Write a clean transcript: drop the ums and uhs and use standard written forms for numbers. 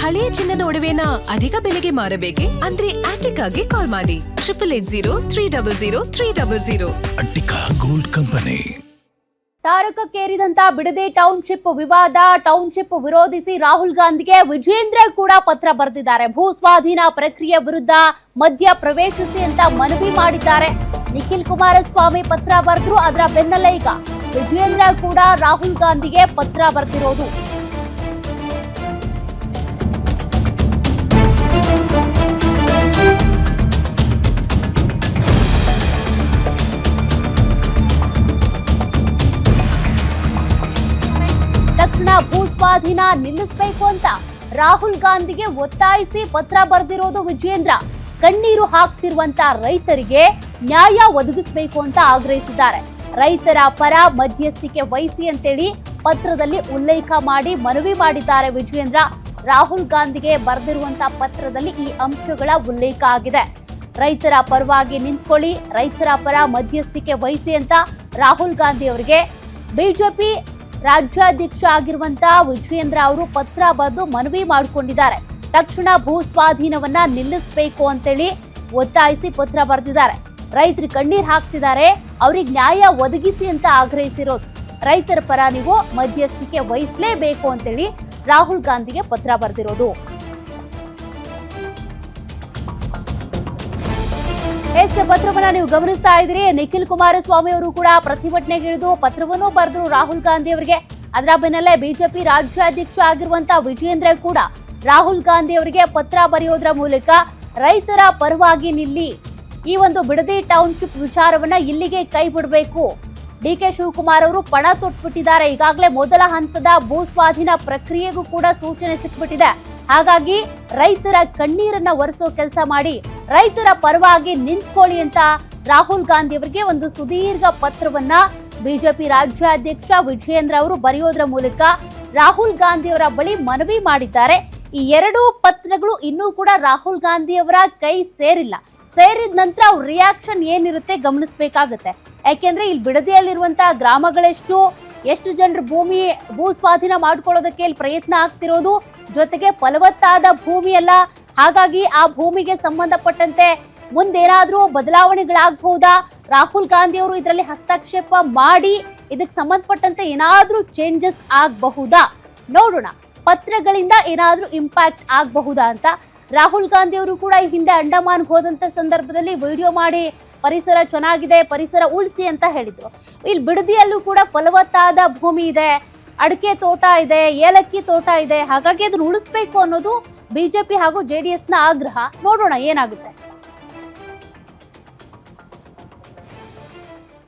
ಹಳೆಯ ಚಿನ್ನದ ಒಡವೆನ ಅಧಿಕ ಬೆಲೆಗೆ ಮಾರಬೇಕೆ? ಅಂದ್ರೆ ಆಟಿಕಾಗೆ ಕಾಲ್ ಮಾಡಿ 8880 ಅಟ್ಟಿಕಾ ಗೋಲ್ಡ್ ಕಂಪನಿ. ತಾರಕಕ್ಕೇರಿದಂತ ಬಿಡದಿ ಟೌನ್ಶಿಪ್ ವಿವಾದ, ಟೌನ್ಶಿಪ್ ವಿರೋಧಿಸಿ ರಾಹುಲ್ ಗಾಂಧಿಗೆ ವಿಜೇಂದ್ರ ಕೂಡ ಪತ್ರ ಬರೆದಿದ್ದಾರೆ. ಭೂ ಸ್ವಾಧೀನ ಪ್ರಕ್ರಿಯೆ ವಿರುದ್ಧ ಮಧ್ಯ ಪ್ರವೇಶಿಸಿ ಅಂತ ಮನವಿ ಮಾಡಿದ್ದಾರೆ. ನಿಖಿಲ್ ಕುಮಾರಸ್ವಾಮಿ ಪತ್ರ ಬರೆದ್ರು. ಅದರ ಬೆನ್ನಲ್ಲೇ ಈಗ ವಿಜೇಂದ್ರ ಕೂಡ ರಾಹುಲ್ ಗಾಂಧಿಗೆ ಪತ್ರ ಬರೆದಿರೋದು. ತಕ್ಷಣ ಭೂ ಸ್ವಾಧೀನ ನಿಲ್ಲಿಸಬೇಕು ಅಂತ ರಾಹುಲ್ ಗಾಂಧಿಗೆ ಒತ್ತಾಯಿಸಿ ಪತ್ರ ಬರೆದಿರೋದು ವಿಜೇಂದ್ರ. ಕಣ್ಣೀರು ಹಾಕ್ತಿರುವಂತ ರೈತರಿಗೆ ನ್ಯಾಯ ಒದಗಿಸಬೇಕು ಅಂತ ಆಗ್ರಹಿಸಿದ್ದಾರೆ. ರೈತರ ಪರ ಮಧ್ಯಸ್ಥಿಕೆ ವಹಿಸಿ ಅಂತೇಳಿ ಪತ್ರದಲ್ಲಿ ಉಲ್ಲೇಖ ಮಾಡಿ ಮನವಿ ಮಾಡಿದ್ದಾರೆ ವಿಜೇಂದ್ರ. ರಾಹುಲ್ ಗಾಂಧಿಗೆ ಬರೆದಿರುವಂತ ಪತ್ರದಲ್ಲಿ ಈ ಅಂಶಗಳ ಉಲ್ಲೇಖ ಆಗಿದೆ. ರೈತರ ಪರವಾಗಿ ನಿಂತ್ಕೊಳ್ಳಿ, ರೈತರ ಪರ ಮಧ್ಯಸ್ಥಿಕೆ ವಹಿಸಿ ಅಂತ ರಾಹುಲ್ ಗಾಂಧಿ ಅವರಿಗೆ ಬಿಜೆಪಿ ರಾಜ್ಯಾಧ್ಯಕ್ಷ ಆಗಿರುವಂತ ವಿಜೇಂದ್ರ ಅವರು ಪತ್ರ ಬರೆದು ಮನವಿ ಮಾಡಿಕೊಂಡಿದ್ದಾರೆ. ತಕ್ಷಣ ಭೂ ಸ್ವಾಧೀನವನ್ನ ನಿಲ್ಲಿಸಬೇಕು ಅಂತೇಳಿ ಒತ್ತಾಯಿಸಿ ಪತ್ರ ಬರೆದಿದ್ದಾರೆ. ರೈತರು ಕಣ್ಣೀರ್ ಹಾಕ್ತಿದ್ದಾರೆ, ಅವ್ರಿಗೆ ನ್ಯಾಯ ಒದಗಿಸಿ ಅಂತ ಆಗ್ರಹಿಸಿರೋದು. ರೈತರ ಪರ ನೀವು ಮಧ್ಯಸ್ಥಿಕೆ ವಹಿಸಲೇಬೇಕು ಅಂತೇಳಿ ರಾಹುಲ್ ಗಾಂಧಿಗೆ ಪತ್ರ ಬರೆದಿರೋದು. ಪತ್ರವನ್ನ ನೀವು ಗಮನಿಸ್ತಾ ಇದ್ರಿ. ನಿಖಿಲ್ ಕುಮಾರಸ್ವಾಮಿ ಅವರು ಕೂಡ ಪ್ರತಿಭಟನೆಗಿಳಿದು ಪತ್ರವನ್ನು ಬರೆದ್ರು ರಾಹುಲ್ ಗಾಂಧಿ ಅವರಿಗೆ. ಅದರ ಬೆನ್ನಲ್ಲೇ ಬಿಜೆಪಿ ರಾಜ್ಯಾಧ್ಯಕ್ಷ ಆಗಿರುವಂತ ವಿಜೇಂದ್ರ ಕೂಡ ರಾಹುಲ್ ಗಾಂಧಿ ಅವರಿಗೆ ಪತ್ರ ಬರೆಯೋದ್ರ ಮೂಲಕ ರೈತರ ಪರವಾಗಿ ನಿಲ್ಲಿ, ಈ ಒಂದು ಬಿಡದಿ ಟೌನ್ಶಿಪ್ ವಿಚಾರವನ್ನ ಇಲ್ಲಿಗೆ ಕೈ ಬಿಡಬೇಕು. ಡಿಕೆ ಶಿವಕುಮಾರ್ ಅವರು ಪಣ ತೊಟ್ಬಿಟ್ಟಿದ್ದಾರೆ. ಈಗಾಗಲೇ ಮೊದಲ ಹಂತದ ಭೂ ಸ್ವಾಧೀನ ಪ್ರಕ್ರಿಯೆಗೂ ಕೂಡ ಸೂಚನೆ ಸಿಕ್ಬಿಟ್ಟಿದೆ. ಹಾಗಾಗಿ ರೈತರ ಕಣ್ಣೀರನ್ನ ಒರೆಸೋ ಕೆಲಸ ಮಾಡಿ, ರೈತರ ಪರವಾಗಿ ನಿಂತ್ಕೊಳ್ಳಿ ಅಂತ ರಾಹುಲ್ ಗಾಂಧಿ ಅವರಿಗೆ ಒಂದು ಸುದೀರ್ಘ ಪತ್ರವನ್ನ ಬಿಜೆಪಿ ರಾಜ್ಯಾಧ್ಯಕ್ಷ ವಿಜೇಂದ್ರ ಅವರು ಬರೆಯೋದ್ರ ಮೂಲಕ ರಾಹುಲ್ ಗಾಂಧಿ ಅವರ ಬಳಿ ಮನವಿ ಮಾಡಿದ್ದಾರೆ. ಈ ಎರಡೂ ಪತ್ರಗಳು ಇನ್ನೂ ಕೂಡ ರಾಹುಲ್ ಗಾಂಧಿ ಅವರ ಕೈ ಸೇರಿಲ್ಲ. ಸೇರಿದ ನಂತರ ಅವ್ರ ರಿಯಾಕ್ಷನ್ ಏನಿರುತ್ತೆ ಗಮನಿಸಬೇಕಾಗುತ್ತೆ. ಯಾಕೆಂದ್ರೆ ಇಲ್ಲಿ ಬಿಡದಿಯಲ್ಲಿರುವಂತಹ ಎಷ್ಟು ಜನರು ಭೂ ಸ್ವಾಧೀನ ಮಾಡ್ಕೊಳ್ಳೋದಕ್ಕೆ ಇಲ್ಲಿ ಪ್ರಯತ್ನ ಆಗ್ತಿರೋದು, ಜೊತೆಗೆ ಫಲವತ್ತಾದ ಭೂಮಿ ಅಲ್ಲ. ಹಾಗಾಗಿ ಆ ಭೂಮಿಗೆ ಸಂಬಂಧಪಟ್ಟಂತೆ ಮುಂದೇನಾದ್ರೂ ಬದಲಾವಣೆಗಳಾಗಬಹುದಾ? ರಾಹುಲ್ ಗಾಂಧಿ ಅವರು ಇದರಲ್ಲಿ ಹಸ್ತಕ್ಷೇಪ ಮಾಡಿ ಇದಕ್ಕೆ ಸಂಬಂಧಪಟ್ಟಂತೆ ಏನಾದ್ರೂ ಚೇಂಜಸ್ ಆಗಬಹುದಾ? ನೋಡೋಣ, ಪತ್ರಗಳಿಂದ ಏನಾದ್ರೂ ಇಂಪ್ಯಾಕ್ಟ್ ಆಗಬಹುದಾ ಅಂತ. ರಾಹುಲ್ ಗಾಂಧಿ ಅವರು ಕೂಡ ಈ ಹಿಂದೆ ಅಂಡಮಾನ್ಗೆ ಹೋದಂತ ಸಂದರ್ಭದಲ್ಲಿ ವಿಡಿಯೋ ಮಾಡಿ ಪರಿಸರ ಚೆನ್ನಾಗಿದೆ, ಪರಿಸರ ಉಳಿಸಿ ಅಂತ ಹೇಳಿದ್ರು. ಇಲ್ಲಿ ಬಿಡದಿಯಲ್ಲೂ ಕೂಡ ಫಲವತ್ತಾದ ಭೂಮಿ ಇದೆ, ಅಡಿಕೆ ತೋಟ ಇದೆ, ಏಲಕ್ಕಿ ತೋಟ ಇದೆ. ಹಾಗಾಗಿ ಅದನ್ನು ಉಳಿಸ್ಬೇಕು ಅನ್ನೋದು ಬಿಜೆಪಿ ಹಾಗೂ JDS ನ ಆಗ್ರಹ. ನೋಡೋಣ ಏನಾಗುತ್ತೆ.